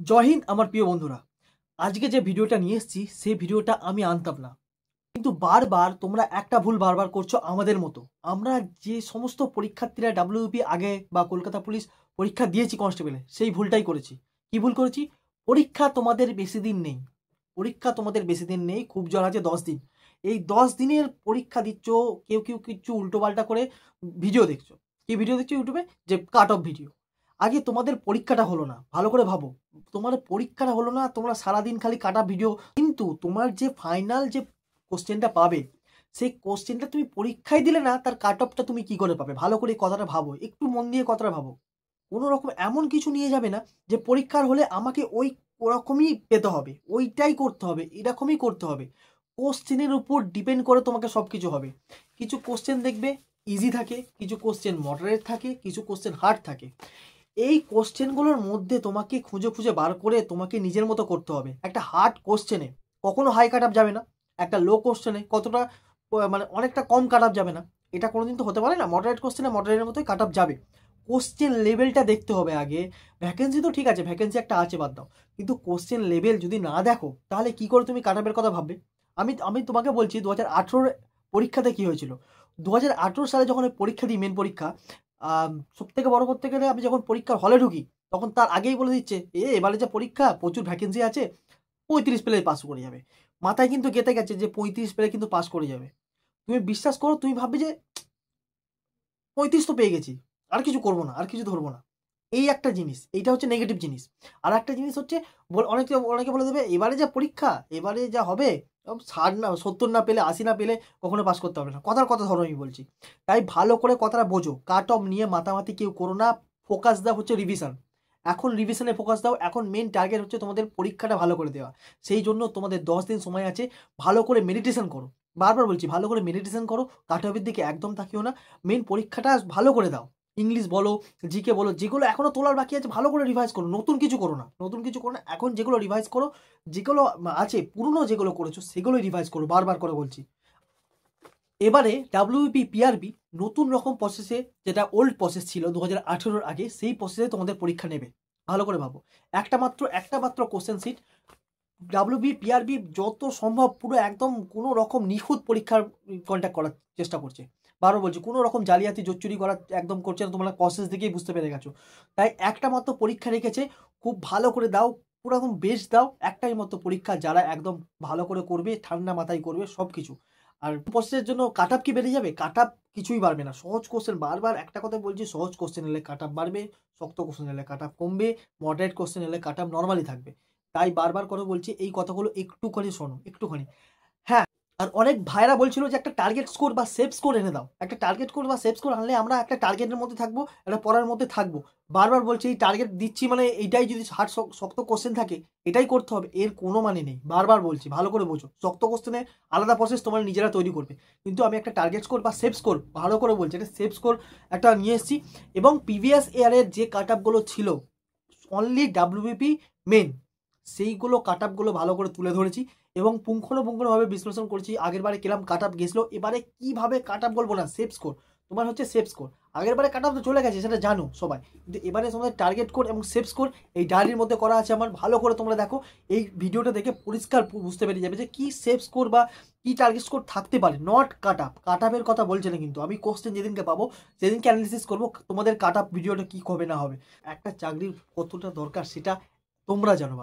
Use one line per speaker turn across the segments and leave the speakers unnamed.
জয় হিন্দ আমার প্রিয় বন্ধুরা। আজকে যে ভিডিওটা নিয়ে এসেছি সেই ভিডিওটা আমি আনতাম না, কিন্তু বারবার তোমরা একটা ভুল বারবার করছো আমাদের মতো। আমরা যে সমস্ত পরীক্ষার্থীরা ডাব্লিউপি আগে বা কলকাতা পুলিশ পরীক্ষা দিয়েছি কনস্টেবলে, সেই ভুলটাই করেছি। কি ভুল করেছি? পরীক্ষা তোমাদের বেশি দিন নেই, খুব জোর আছে 10 দিন। এই 10 দিনের পরীক্ষা দিচ্ছ, কেউ কেউ কিছু উল্টোপাল্টা করে ভিডিও দেখছো। কি ভিডিও দেখছো ইউটিউবে? যে কাট অফ ভিডিও। আগে তোমাদের পরীক্ষাটা হলো না, ভালো করে ভাবো। তোমার পরীক্ষাটা হলো না, তোমরা সারাদিন খালি কাটা ভিডিও, কিন্তু তোমার যে ফাইনাল যে কোশ্চেনটা পাবে, সেই কোশ্চেনটা তুমি পরীক্ষায় দিলে না, তার কাট অফটা তুমি কি করে পাবে? ভালো করে কথাটা ভাবো, একটু মন দিয়ে কথাটা ভাবো। কোনো রকম এমন কিছু নিয়ে যাবে না যে পরীক্ষার হলে আমাকে ওই ওরকমই পেতে হবে, ওইটাই করতে হবে, এরকমই করতে হবে। কোশ্চেনের উপর ডিপেন্ড করে তোমাকে সব কিছু হবে। কিছু কোশ্চেন দেখবে ইজি থাকে, কিছু কোশ্চেন মডারেট থাকে, কিছু কোশ্চেন হার্ড থাকে। এই কোশ্চেনগুলোর মধ্যে তোমাকে খুঁজে খুঁজে বার করে তোমাকে নিজের মতো করতে হবে। একটা হার্ড কোশ্চেনে কখনো হাই কাট আপ যাবে না, একটা লো কোশ্চেনে কতটা মানে অনেকটা কম কাট আপ যাবে না, এটা কোনোদিন তো হতে পারে না। মডারেট কোশ্চেনে মডারেটের মতোই কাট আপ যাবে। কোশ্চেন লেভেলটা দেখতে হবে আগে। ভ্যাকেন্সি তো ঠিক আছে, ভ্যাকেন্সি একটা আছে, বাদ দাও, কিন্তু কোশ্চেন লেভেল যদি না দেখো তাহলে কি করে তুমি কাট আপের কথা ভাববে? আমি আমি তোমাকে বলছি 2018 পরীক্ষাতে কি হয়েছিল। 2018 সালে যখন পরীক্ষা দিই, মেন পরীক্ষা, সব থেকে বড় করতে গেলে আমি যখন পরীক্ষার হলে ঢুকি, তখন তার আগেই বলে দিচ্ছে এবারে যে পরীক্ষা প্রচুর ভ্যাকেন্সি আছে, 35 পেলে পাস করে যাবে। মাথায় কিন্তু গেঁথে গেছে যে 35 পেলে কিন্তু পাস করে যাবে। তুমি বিশ্বাস করো, তুমি ভাববে যে 35 তো পেয়ে গেছি, আর কিছু করবো না, আর কিছু ধরবো না। এই একটা জিনিস, এইটা হচ্ছে নেগেটিভ জিনিস। আর একটা জিনিস হচ্ছে, অনেকে অনেকে বলে দেবে এবারে যা পরীক্ষা, এবারে যা হবে, 60 না 70 না পেলে 80 না পেলে কখনো পাস করতে হবে না। কথার কথা ধরো আমি বলছি। তাই ভালো করে কথাটা বোঝো, কাট অফ নিয়ে মাতামাতি কেউ করো না। ফোকাস দাও হচ্ছে রিভিশন। এখন রিভিশনে ফোকাস দাও। এখন মেন টার্গেট হচ্ছে তোমাদের পরীক্ষাটা ভালো করে দেওয়া। সেই জন্য তোমাদের 10 দিন সময় আছে, ভালো করে মেডিটেশন করো। বারবার বলছি, ভালো করে মেডিটেশন করো। কাট অফের দিকে একদম তাকিও না। মেন পরীক্ষাটা ভালো করে দাও। ইংলিশ বলো, জিকে বলো, যেগুলো এখনো তোলার বাকি আছে ভালো করে রিভাইজ করো। নতুন কিছু করো না, এখন যেগুলো রিভাইজ করো, যেগুলো আছে পুরনো যেগুলো করেছো সেগুলোই রিভাইজ করো, বারবার করে বলছি। এবারে ডাব্লিউপি পিআরবি নতুন রকম প্রসেসে, যেটা ওল্ড প্রসেস ছিল 2018 আগে, সেই প্রসেসে তোমাদের পরীক্ষা নেবে। ভালো করে ভাবো। একটা মাত্র কোশ্চেন সিট। ডাব্লিউবি পিআরবি যত সম্ভব পুরো একদম কোনো রকম নিখুঁত পরীক্ষার কন্ট্যাক্ট করার চেষ্টা করছে। বারবার বলছি, কোনো রকম জালিয়াতি জোচ্চুরি করার একদম করছে না। তোমরা প্রসেস দেখেই বুঝতে পেরে গেছো। তাই একটা মাত্র পরীক্ষা রেখেছে, খুব ভালো করে দাও, পুরো একদম বেস্ট দাও। একটাই মাত্র পরীক্ষা, যারা একদম ভালো করে করবে, ঠান্ডা মাথায় করবে সব কিছু। আর প্রসেসের জন্য কাট আপ কি বেড়ে যাবে? কাট আপ কিছুই বাড়বে না। সহজ কোশ্চেন, বারবার একটা কথা বলছি, সহজ কোশ্চেন এলে কাট আপ বাড়বে, শক্ত কোশ্চেন এলে কাট আপ কমবে, মডারেট কোশ্চেন এলে কাট আপ নর্মালি থাকবে। তাই বারবার করে বলছি, এই কথাগুলো একটুখানি শোনো, একটুখানি। হ্যাঁ, আর অনেক ভাইরা বলছিল যে একটা টার্গেট স্কোর বা সেফ স্কোর এনে দাও। একটা টার্গেট স্কোর বা সেফ স্কোর আনলে আমরা একটা টার্গেটের মধ্যে থাকবো, একটা পড়ার মধ্যে থাকবো। বারবার বলছি, এই টার্গেট দিচ্ছি মানে এইটাই, যদি হার্ড শক্ত কোশ্চেন থাকে এটাই করতে হবে, এর কোনো মানে নেই। বারবার বলছি, ভালো করে বোঝো। শক্ত কোশ্চেনে আলাদা প্রসেস তোমরা নিজেরা তৈরি করবে, কিন্তু আমি একটা টার্গেট স্কোর বা সেফ স্কোর, ভালো করে বলছি, এটা সেফ স্কোর একটা নিয়ে এসেছি। এবং প্রিভিয়াস ইয়ারের যে কাট আপগুলো ছিল অনলি ডাব্লিউবিপি মেন, সেইগুলো কাট আপগুলো ভালো করে তুলে ধরেছি এবং পুঙ্খানুপুঙ্খভাবে বিশ্লেষণ করছি। আগের বারে কিরম কাট আপ গেছিলো, এবারে কিভাবে কাট আপ বলবো না, সেফ স্কোর। তোমার হচ্ছে সেফ স্কোর। আগের বারে কাট আপ তো চলে গেছে, সেটা জানো সবাই, কিন্তু এবারে তোমাদের টার্গেট স্কোর এবং সেফ স্কোর এই ডায়েরির মধ্যে করা আছে আমার। ভালো করে তোমরা দেখো, এই ভিডিওটা দেখে পরিষ্কার বুঝতে পেরে যাবে যে কি সেফ স্কোর বা কি টার্গেট স্কোর থাকতে পারে। নট কাট আপ, কাট আপের কথা বলছে না, কিন্তু আমি কোশ্চেন যেদিনকে পাবো সেদিনকে অ্যানালিসিস করবো তোমাদের কাট আপ ভিডিওটা কি হবে না হবে। একটা চাকরির কতটা দরকার সেটা তোমরা জানো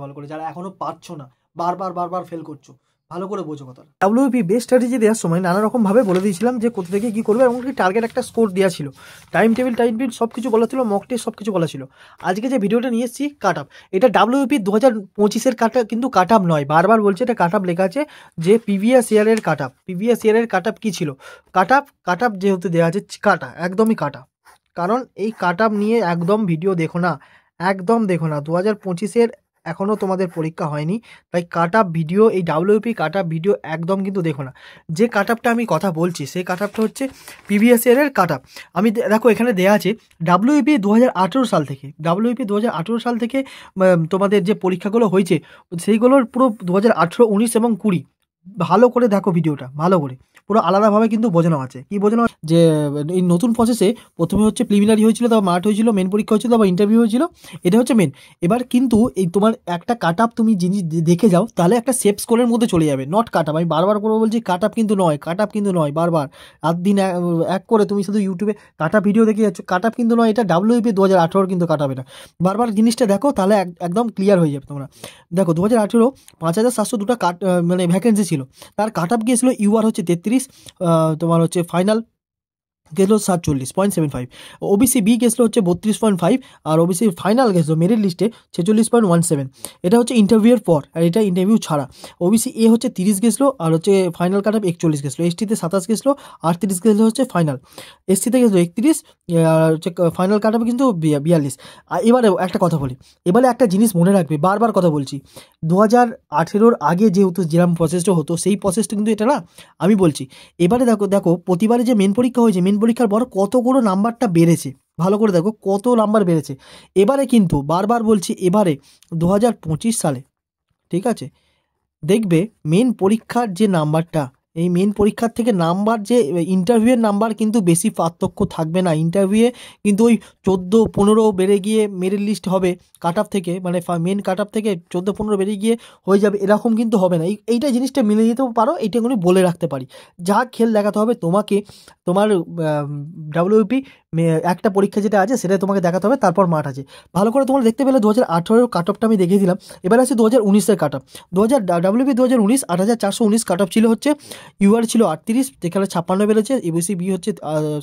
ভালো করে, যারা এখনো পারছো না, বারবার ফেল করছো, ভালো করে বোঝো কথা। ডাব্লিউপি বেস্ট স্ট্র্যাটেজি দেওয়ার সময় নানা রকম ভাবে বলে দিয়েছিলাম যে কোথা থেকে কি করবে, এবং কি টার্গেট একটা স্কোর দেওয়া ছিল, টাইম টেবিল সব কিছু বলা ছিল, মক টেস্ট সব কিছু বলা ছিল। আজকে যে ভিডিওটা নিয়ে এসেছি কাট আপ, এটা ডাব্লিউপি 2025-এর কাট আপ, কিন্তু কাট আপ নয়। বারবার বলছে এটা কাট আপ লেখা আছে যে প্রিভিয়াস ইয়ারের কাট আপ। প্রিভিয়াস ইয়ারের কাট আপ কি ছিল? কাট আপ যেহেতু দেওয়া আছে একদমই কাটা। কারণ এই কাট আপ নিয়ে একদম ভিডিও দেখো না, একদম দেখো না। 2025-এর এখনও তোমাদের পরীক্ষা হয়নি, তাই কাট আপ ভিডিও, এই ডাব্লিউপি কাট আপ ভিডিও একদম কিন্তু দেখো না। যে কাট আপটা আমি কথা বলছি সেই কাট আপটা হচ্ছে প্রিভিয়াস ইয়ারের কাট আপ। আমি দেখো এখানে দেওয়া আছে ডাব্লিউপি 2018 সাল থেকে, সাল থেকে তোমাদের যে পরীক্ষাগুলো হয়েছে সেইগুলোর পুরো 2018, 19 এবং 20। ভালো করে দেখো ভিডিওটা, ভালো করে পুরো আলাদাভাবে কিন্তু বোঝানো আছে। কি বোঝানো যে এই নতুন প্রসেসে প্রথমে হচ্ছে প্রিলিমিনারি হয়েছিল, তারপর মাঠ হয়েছিল, মেন পরীক্ষা হয়েছিল, তারপর ইন্টারভিউ হয়েছিল, এটা হচ্ছে মেন। এবার কিন্তু এই তোমার একটা কাট আপ তুমি জিনিস দেখে যাও তাহলে একটা সেফ স্কোরের মধ্যে চলে যাবে, নট কাট আপ। আমি বারবার করে বলছি কাট আপ কিন্তু নয়, কাট আপ কিন্তু নয়, বারবার রাত দিন এক করে তুমি শুধু ইউটিউবে কাট আপ ভিডিও দেখে যাচ্ছ, কাট আপ কিন্তু নয়, এটা WP 2018 কিন্তু কাট আপ। এটা বারবার জিনিসটা দেখো তাহলে একদম ক্লিয়ার হয়ে যাবে তোমরা। দেখো 2018 5702টা মানে ভ্যাকেন্সি ছিল, তার কাট আপ গিয়েছিল UR হচ্ছে 33, তোমার হচ্ছে ফাইনাল গেছিলো 47.75, OBC বি গেছিলো হচ্ছে 32.5, আর OBC ফাইনাল গেছিলো মেরিট লিস্টে 46.17। এটা হচ্ছে ইন্টারভিউয়ের পর, আর এটা ইন্টারভিউ ছাড়া। OBC এ হচ্ছে 30 গেছিলো, আর হচ্ছে ফাইনাল কাট আপ 41 গেছিলো। STতে 27 গেছিলো, 38 গেছিলো হচ্ছে ফাইনাল। SCতে গেছিলো 31, আর হচ্ছে ফাইনাল কাট আপ কিন্তু 42। আর এবারে একটা কথা বলি, এবারে একটা জিনিস মনে রাখবে, বারবার কথা বলছি, 2018 আগে যেহেতু যেরকম প্রসেসটা হতো সেই প্রসেসটা কিন্তু এটা না, আমি বলছি। এবারে দেখো প্রতিবারে যে মেন পরীক্ষা হয়েছে, মেন পরীক্ষার পর কতগুলো নাম্বারটা বেড়েছে, ভালো করে দেখো কত নাম্বার বেড়েছে। এবারে কিন্তু বারবার বলছি, এবারে 2025 সালে, ঠিক আছে, দেখবে মেন পরীক্ষার যে নাম্বারটা, এই মেন পরীক্ষার থেকে নাম্বার যে ইন্টারভিউয়ের নাম্বার কিন্তু বেশি পার্থক্য থাকবে না। ইন্টারভিউয়ে কিন্তু ওই 14-15 বেড়ে গিয়ে মেরিট লিস্ট হবে কাট আপ থেকে, মানে মেন কাট আপ থেকে 14-15 বেড়ে গিয়ে হয়ে যাবে, এরকম কিন্তু হবে না। এইটা জিনিসটা মিলে যেতেও পারো, এইটা কোনো বলে রাখতে পারি। যা খেল দেখাতে হবে তোমাকে, তোমার WP একটা পরীক্ষা যেটা আছে সেটা তোমাকে দেখাতে হবে, তারপর মাঠ আছে। ভালো করে তোমরা দেখতে পেলে 2018 কাট আপটা আমি দেখিয়ে দিলাম। এবার আছে 2019-এর কাট আপ। WP 2019 8419 কাট আপ ছিল হচ্ছে, UR ছিল 38, যেখানে 56 বেড়েছে। OBC বি হচ্ছে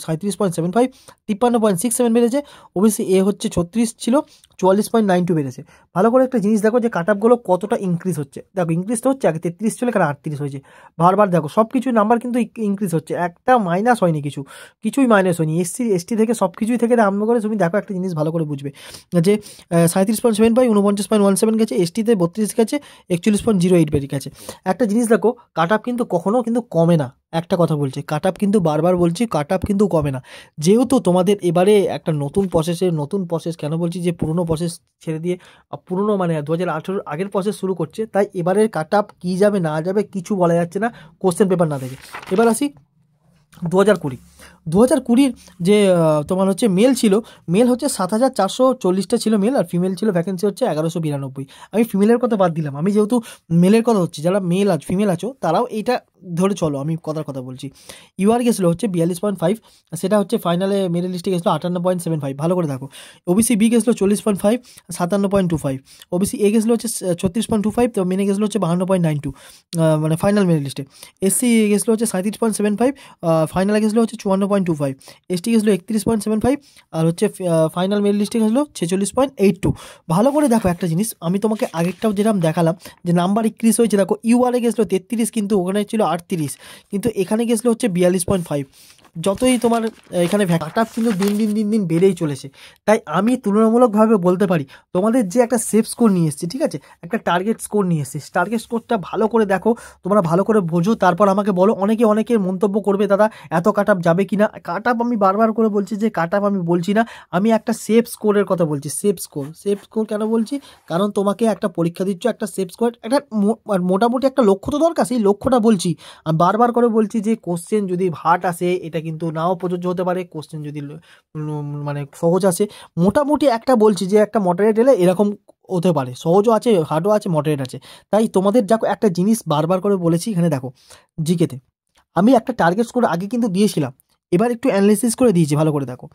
37.75, 53.67 বেড়েছে। OBC এ হচ্ছে 36 ছিল, 44.92 বেড়েছে। ভালো করে একটা জিনিস দেখো যে কাট আপগুলো কতটা ইনক্রিজ হচ্ছে। দেখো ইনক্রিজ তো হচ্ছে, আগে 33 ছিল, এখানে 38 হয়েছে। বারবার দেখো সব কিছুই নাম্বার কিন্তু ইনক্রিজ হচ্ছে, একটা মাইনাস হয়নি, কিছুই মাইনাস হয়নি। SC ST থেকে সব কিছুই থেকে আরম্ভ করে তুমি দেখো একটা জিনিস ভালো করে বুঝবে যে 37.75, 49.17 গেছে, STতে 32 গেছে, 41.08 বেড়ে গেছে। একটা জিনিস দেখো, কাট আপ কিন্তু কখনো কিন্তু কমে না। একটা কথা বলছি, কাট আপ কিন্তু বারবার বলছি, কাট আপ কিন্তু কমে না। যেহেতু তোমাদের এবারে একটা নতুন প্রসেস, কেন বলছি যে পুরনো প্রসেস ছেড়ে দিয়ে পুরনো মানে 2018 আগের প্রসেস শুরু করছে, তাই এবারের কাট আপ কী যাবে না যাবে কিছু বলা যাচ্ছে না কোশ্চেন পেপার না দেখে। এবার আসি 2020 যে তোমার হচ্ছে মেল ছিল, মেল হচ্ছে 7440টা ছিল মেল, আর ফিমেল ছিল ভ্যাকেন্সি হচ্ছে 1192। আমি ফিমেলের কথা বাদ দিলাম, আমি যেহেতু মেলের কথা হচ্ছে, যারা ফিমেল আছো তারাও এইটা ধরে চলো, আমি কথা বলছি। UR গেছিলো হচ্ছে 42.5, সেটা হচ্ছে ফাইনালে মেরিট লিস্টে গেছিলো 58.75। ভালো করে দেখো, OBC বি গেছিলো 40.5, 57.25। OBC এ গেছিলো হচ্ছে 36.25, তো মেনে গেছিলো হচ্ছে 52.92, মানে ফাইনাল মেরিট লিস্টে। SC গেছিলো হচ্ছে 37.75, ফাইনালে গেছিলো হচ্ছে 54.25। ST গেছিলো 31.75, আর হচ্ছে ফাইনাল মেরিট লিস্টে গেছিলো 46.82। ভালো করে দেখো একটা জিনিস, আমি তোমাকে আগেরটাও যেরকম দেখালাম যে নাম্বার ইনক্রিজ হয়েছে, দেখো UR এ গেছিলো 33, কিন্তু ওখানে ছিল 38, কিন্তু এখানে গেছিলো হচ্ছে 42.5। যতই তোমার এখানে কাট আপ কিন্তু দিন বেড়েই চলেছে। তাই আমি তুলনামূলকভাবে বলতে পারি, তোমাদের যে একটা সেফ স্কোর নিয়ে এসেছি, ঠিক আছে, একটা টার্গেট স্কোর নিয়ে এসেছি, টার্গেট স্কোরটা ভালো করে দেখো, তোমরা ভালো করে বোঝো, তারপর আমাকে বলো। অনেকের মন্তব্য করবে, দাদা এত কাট আপ যাবে কি না। কাট আপ আমি বারবার করে বলছি যে কাট আপ আমি বলছি না, আমি একটা সেফ স্কোরের কথা বলছি। সেফ স্কোর কেন বলছি, কারণ তোমাকে একটা পরীক্ষা দিচ্ছ, একটা সেফ স্কোর, একটা মোটামুটি একটা লক্ষ্য তো দরকার, সেই লক্ষ্যটা বলছি। আমি বারবার করে বলছি যে কোশ্চেন যদি হার্ড আসে, এটা কিন্তু নাও প্রযোজ্য হতে পারে। কোশ্চেন যদি মানে সহজ আসে, মোটামুটি একটা বলছি যে একটা মডারেট এলে এরকম হতে পারে, সহজও আছে, হার্ডও আছে, মডারেট আছে। তাই তোমাদের দেখো একটা জিনিস বারবার করে বলেছি, এখানে দেখো জিকেতে আমি একটা টার্গেট স্কোর আগে কিন্তু দিয়েছিলাম, এবার একটু অ্যানালিসিস করে দিয়েছি। ভালো করে দেখো,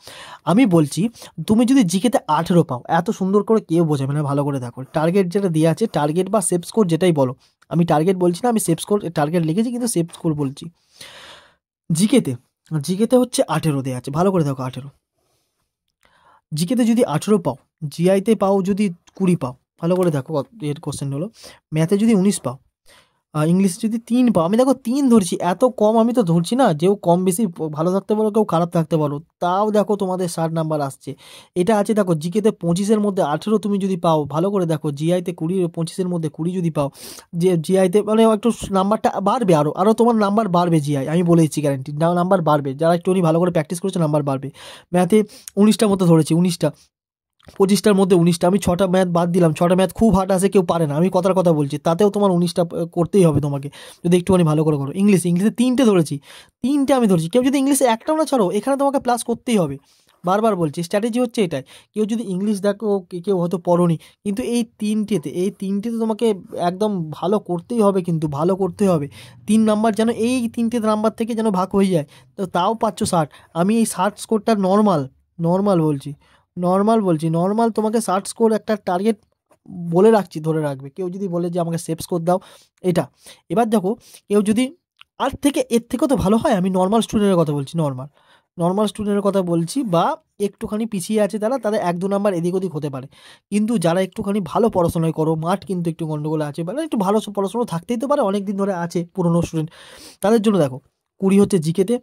আমি বলছি তুমি যদি জিকেতে 18 পাও, এত সুন্দর করে কেউ বোঝাবে না। ভালো করে দেখো টার্গেট যেটা দেওয়া আছে, টার্গেট বা সেফ স্কোর যেটাই বলো, আমি টার্গেট বলছি না, আমি সেফ স্কোর টার্গেট লিখেছি, কিন্তু সেফ স্কোর বলছি। জিকেতে হচ্ছে 18 দেওয়া আছে, ভালো করে দেখো 18। জিকেতে যদি 18 পাও, জিআইতে পাও যদি 20 পাও, ভালো করে দেখো এর কোশ্চেন হলো। ম্যাথে যদি 19 পাও, ইংলিশে যদি 3 পাও, আমি দেখো 3 ধরছি, এত কম আমি তো ধরছি না। যেও কম বেশি ভালো থাকতে পারো, কেউ খারাপ থাকতে পারো, তাও দেখো তোমাদের 60 নাম্বার আসছে। এটা আছে দেখো জিকেতে 25-এর মধ্যে 18 তুমি যদি পাও, ভালো করে দেখো জিআইতে 20, 25-এর মধ্যে 20 যদি পাও, যে জিআইতে মানে একটু নাম্বারটা বাড়বে, আরও তোমার নাম্বার বাড়বে। জিআই আমি বলে দিচ্ছি গ্যারান্টি, নাম্বার বাড়বে, যারা একটু ভালো করে প্র্যাকটিস করেছে নাম্বার বাড়বে। ম্যাথে 19টার মতো ধরেছি, 19টা, 25টার মধ্যে 19টা, আমি 6টা ম্যাথ বাদ দিলাম, 6টা ম্যাথ খুব হার্ড আসে, কেউ পারে না, আমি কথার কথা বলছি, তাতেও তোমার 19টা করতেই হবে তোমাকে, যদি একটুখানি ভালো করে করো। ইংলিশে 3টে ধরেছি, 3টে আমি ধরেছি, কেউ যদি ইংলিশে একটাও না ছাড়ো, এখানে তোমাকে প্লাস করতেই হবে। বারবার বলছি, স্ট্র্যাটেজি হচ্ছে এটাই। কেউ যদি ইংলিশ দেখো, কেউ হয়তো পড়োনি, কিন্তু এই তিনটেতে তোমাকে একদম ভালো করতেই হবে, কিন্তু ভালো করতে হবে। 3 নাম্বার যেন এই 3টে নাম্বার থেকে যেন ভাগ হয়ে যায়, তো তাও পাচ্ছ 60। আমি এই 60 স্কোরটা নর্মাল তোমাকে 60 স্কোর একটা টার্গেট বলে রাখছি, ধরে রাখবে। কেউ যদি বলে যে আমাকে সেভ স্কোর দাও, এটা। এবার দেখো, কেউ যদি এর থেকেও তো ভালো হয়, আমি নর্মাল স্টুডেন্টের কথা বলছি, নর্মাল স্টুডেন্টের কথা বলছি, বা একটুখানি পিছিয়ে আছে তারা 1-2 নাম্বার এদিক ওদিক হতে পারে। কিন্তু যারা একটুখানি ভালো পড়াশোনায় করো, মাঠ কিন্তু একটু গন্ডগোল আছে, মানে একটু ভালো পড়াশোনা থাকতেই তো পারে, অনেক দিন ধরে আছে পুরনো স্টুডেন্ট, তাদের জন্য দেখো 20 হচ্ছে জিকেতে,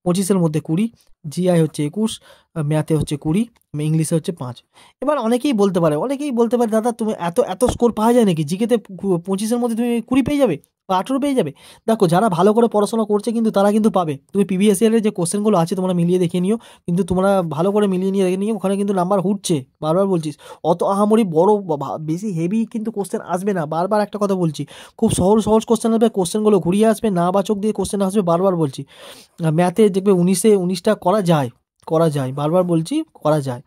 25-এর মধ্যে 20, জিআই হচ্ছে 21, ম্যাথে হচ্ছে 20, ইংলিশে হচ্ছে 5। এবার অনেকেই বলতে পারে দাদা তুমি এত এত স্কোর পাওয়া যায় নাকি জিকেতে? 25-এর মধ্যে তুমি 20 পেয়ে যাবে বা 18 পেয়ে যাবে? দেখো, যারা ভালো করে পড়াশোনা করছে কিন্তু তারা কিন্তু পাবে। তুমি প্রিভিয়াস ইয়ারের যে কোশ্চেনগুলো আছে তোমরা মিলিয়ে দেখে নিও, কিন্তু তোমরা ভালো করে মিলিয়ে নিয়ে দেখে নিও, ওখানে কিন্তু নাম্বার উঠছে। বারবার বলছিস, অত আহামরি বড় বেশি হেভি কিন্তু কোশ্চেন আসবে না, বারবার একটা কথা বলছি। খুব সহজ সহজ কোশ্চেন আসবে, কোশ্চেনগুলো ঘুরিয়ে আসবে, না বাচক দিয়ে কোশ্চেন আসবে, বারবার বলছি। ম্যাথে দেখবে 19টা করা যায়, বারবার বলছি, করা যায়।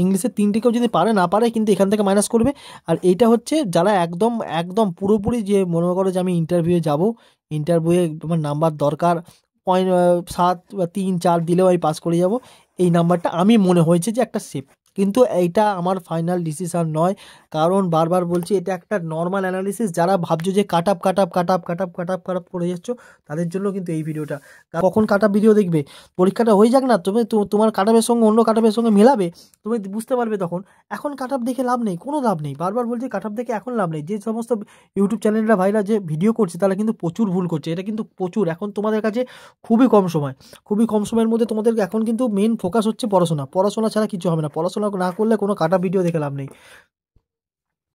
ইংলিশে 3টেকেও যদি না পারে, কিন্তু এখান থেকে মাইনাস করবে। আর এইটা হচ্ছে যারা একদম একদম পুরোপুরি, যে মনে করো যে আমি ইন্টারভিউয়ে যাব, ইন্টারভিউয়ে আমার নাম্বার দরকার 7 বা 3, 4 দিলেও আমি পাস করে যাব, এই নাম্বারটা আমি মনে হয়েছে যে একটা সেফ। কিন্তু এইটা আমার ফাইনাল ডিসিশন নয়, কারণ বারবার বলছি এটা একটা নর্মাল অ্যানালিসিস। যারা ভাবছো যে কাট আপ করে যাচ্ছ, তাদের জন্য কিন্তু এই ভিডিওটা। কখন কাট আপ ভিডিও দেখবে? পরীক্ষাটা হয়ে যাক না, তুমি তোমার কাট আপের সঙ্গে অন্য কাট আপের সঙ্গে মেলাবে, তুমি বুঝতে পারবে তখন। এখন কাট আপ দেখে লাভ নেই, কোনো লাভ নেই, বারবার বলছি কাট আপ দেখে এখন লাভ নেই। যে সমস্ত ইউটিউব চ্যানেলরা ভাইরা যে ভিডিও করছে, তারা কিন্তু প্রচুর ভুল করছে, এটা কিন্তু প্রচুর। এখন তোমাদের কাছে খুবই কম সময়ের মধ্যে তোমাদের এখন কিন্তু মেন ফোকাস হচ্ছে পড়াশোনা ছাড়া কিছু হবে না। পড়াশোনা না করলে কোনো কাটা ভিডিও দেখে লাভ নেই।